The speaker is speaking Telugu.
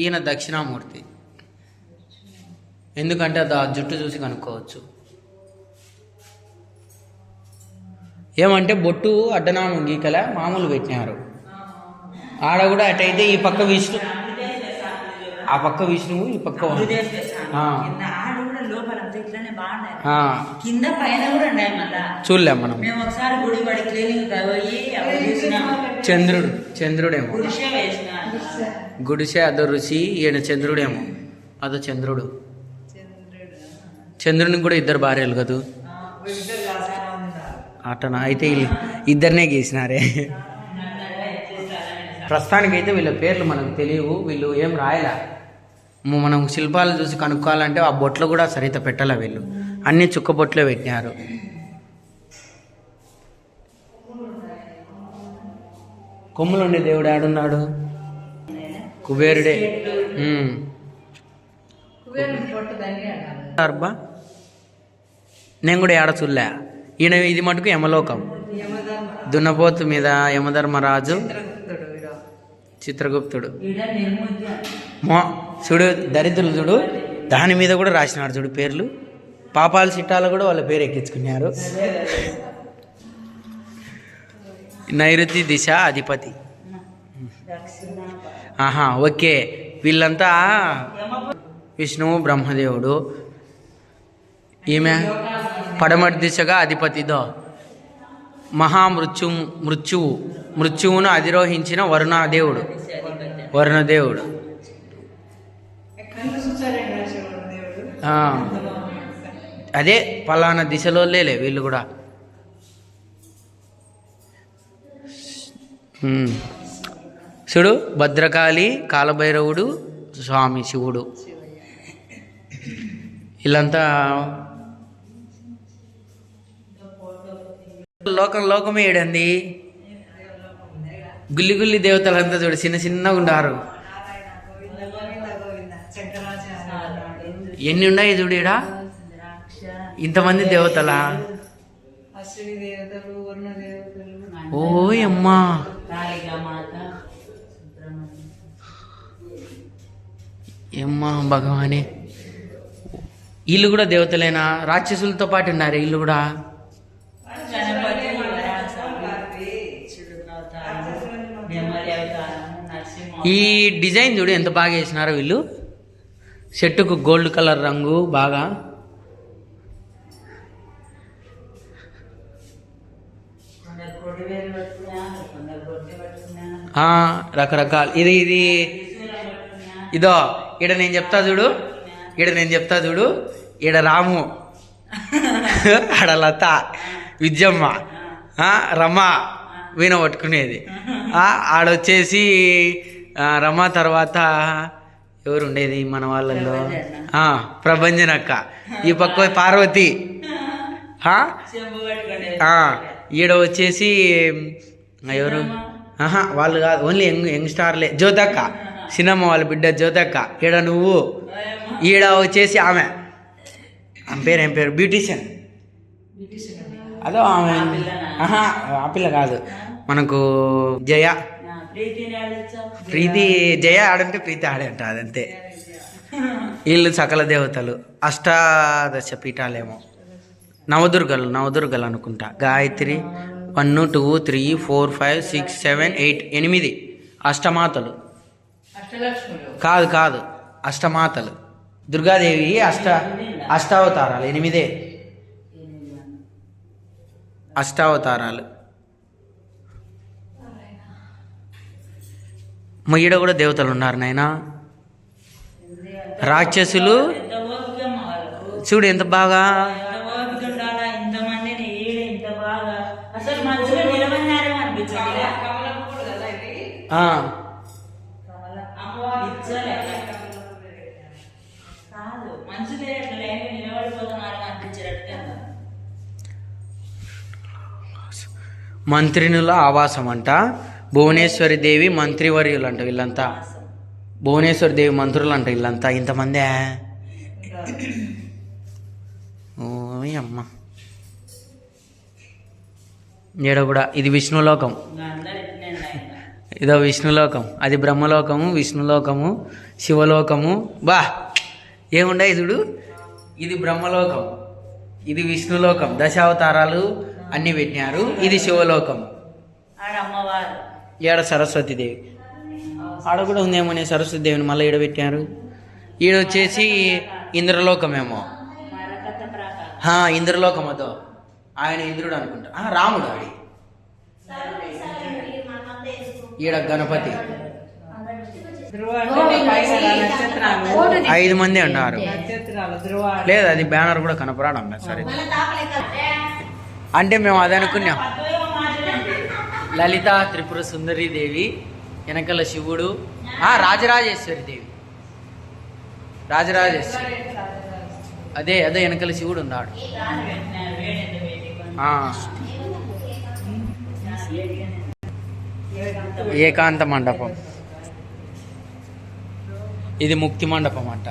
ఈయన దక్షిణామూర్తి. ఎందుకంటే అది ఆ జుట్టు చూసి కనుక్కోవచ్చు. ఏమంటే బొట్టు అడ్డనామం గీకలే మామూలు పెట్టినారు. ఆడ కూడా అటైతే ఈ పక్క విష్ణు, ఆ పక్క విష్ణువు, ఈ పక్క చూడలే మనం. చంద్రుడేమో గుడిసె, అదో ఋషి, ఈయన చంద్రుడేమో, అదో చంద్రుడు. చంద్రునికి కూడా ఇద్దరు భార్యలు కదూ అటనా? అయితే ఇద్దరినే గీసినారే. ప్రస్తుతానికైతే వీళ్ళ పేర్లు మనకు తెలియవు, వీళ్ళు ఏం రాయలే. మనం శిల్పాలు చూసి కనుక్కోవాలంటే ఆ బొట్లు కూడా సరిత పెట్టాల, వీళ్ళు అన్ని చుక్క బొట్లే పెట్టినారు. కొమ్ములుండే దేవుడు ఆడున్నాడు, కుబేరుడే. నేను కూడా ఏడ చూడలే. ఈయన ఇది మటుకు యమలోకం, దున్నపోతు మీద యమధర్మరాజు, చిత్రగుప్తుడు. చూడు దరిద్రులు చూడు, దాని మీద కూడా రాసినాడు చూడు పేర్లు. పాపాల చిట్టాలు కూడా వాళ్ళ పేరు ఎక్కించుకున్నారు. నైరుతి దిశ అధిపతి. ఓకే, వీళ్ళంతా విష్ణువు బ్రహ్మదేవుడు. ఈమె పడమటి దిశగా అధిపతిదో మృత్యువును అధిరోహించిన వరుణదేవుడు. అదే పలానా దిశలో లేలే వీళ్ళు కూడా. చూడు, భద్రకాళి, కాలభైరవుడు, స్వామి శివుడు, వీళ్ళంతా లోకమే ఏడండి. గుల్లి దేవతలంతా చూడు చిన్నగా ఉండారు. ఎన్ని ఉన్నాయి చూడు ఈడ, ఇంతమంది దేవతలా? ఓయమ్మా, ఏమ్మా భగవానే. వీళ్ళు కూడా దేవతలేనా? రాక్షసులతో పాటు ఉన్నారు వీళ్ళు కూడా. ఈ డిజైన్ చూడు ఎంత బాగా వేసినారో వీళ్ళు. చెట్టుకు గోల్డ్ కలర్ రంగు బాగా. రకరకాలు. ఇదో ఈడ నేను చెప్తా చూడు, ఈడ రాము, ఆడ లత, విద్యమ్మ, రమ వీణ పట్టుకునేది. ఆడొచ్చేసి రమ తర్వాత ఎవరు ఉండేది మన వాళ్ళల్లో? ప్రభంజనక్క. ఈ పక్క పార్వతి. ఈడ వచ్చేసి ఎవరు? వాళ్ళు కాదు, ఓన్లీ యంగ్ స్టార్లే. జ్యోతక్క, సినిమా వాళ్ళ బిడ్డ జ్యోతక్క. ఈడ నువ్వు. ఈడ వచ్చేసి ఆమె పేరు ఏం పేరు? బ్యూటీషియన్. అదో ఆమె. ఆ పిల్ల కాదు, మనకు జయ. ప్రీతి జయ ఆడంటే ప్రీతి ఆడంట, అదంతే. వీళ్ళు సకల దేవతలు, అష్టాదశ పీఠాలేమో, నవదుర్గలు అనుకుంటా. గాయత్రి 1 2 3 4 5 6 7 8 8 అష్టమాతలు. కాదు, అష్టమాతలు. దుర్గాదేవి అష్టావతారాలు, 8 అష్టావతారాలు. ఈడ కూడా దేవతలు ఉన్నారు నాయనా. రాక్షసులు చూడు ఎంత బాగా. మంత్రినుల ఆవాసం అంట. భువనేశ్వరి దేవి మంత్రివర్యులు అంట వీళ్ళంతా. భువనేశ్వరి దేవి మంత్రులు అంట వీళ్ళంతా. ఇంతమందే. ఓయ్ అమ్మ. ఈడ కూడా ఇది విష్ణులోకం. ఇదో విష్ణులోకం, అది బ్రహ్మలోకము, విష్ణులోకము, శివలోకము. బా ఏముండయి చూడు. ఇది బ్రహ్మలోకం, ఇది విష్ణులోకం, దశావతారాలు అన్నీ పెట్టినారు. ఇది శివలోకం, ఈడ సరస్వతీదేవి. ఆడ కూడా ఉందేమో సరస్వతి దేవిని మళ్ళీ ఈడ పెట్టారు. ఈడొచ్చేసి ఇంద్రలోకమేమో. ఇంద్రలోకం అదో, ఆయన ఇంద్రుడు అనుకుంటా, రాముడు ఆడి. ఈడ గణపతి. 5 మంది అన్నారు. లేదు, అది బ్యానర్ కూడా కనపరాడు అన్న. సరే, అంటే మేము అది అనుకున్నాం. లలిత త్రిపుర సుందరి దేవి, వెనకల శివుడు, రాజరాజేశ్వరి దేవి, రాజరాజేశ్వరి. అదే వెనకల శివుడు ఉన్నాడు. ఏకాంత మండపం, ఇది ముక్తి మండపం అంట.